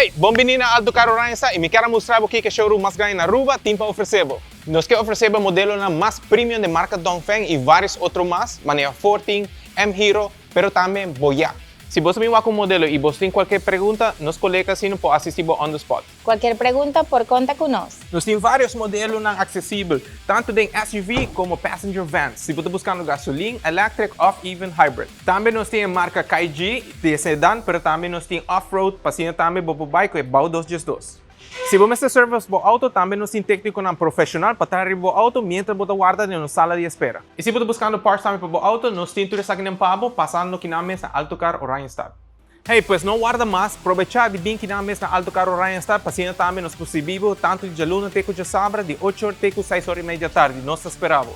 Hey, bem-vindo a Car Aruba e me quero mostrar aqui que o showroom mais grande na Aruba tem para oferecer. Nós queremos oferecer modelo mais premium de marca Dongfeng e vários outros mais, maneira 14, M-Hero, pero também Boya. Se você vem com um modelo e você tem qualquer pergunta, nos colegas assim podem assistir on the spot. Qualquer pergunta por conta Conoce. Nós temos vários modelos acessíveis, tanto de SUV como passenger vans, se você buscando gasolina, electric, off-even, hybrid. Também nós temos marca KG de sedã, mas também nós temos off-road, para também para bike e bau 2x2. Se você serve o auto, também nós temos técnico profissional para trazer o auto mientras você guarda na sala de espera. E se você buscando partes também para o auto, nós temos tudo isso aqui no pabo, passando aqui na mesa Car Aruba. Hey, pues não guarda mais, aproveitar de vir aqui na mesa Car Aruba, para também nos possível, tanto de luna até de sábado, de 8 horas até 6 horas e meia da tarde, nós esperamos.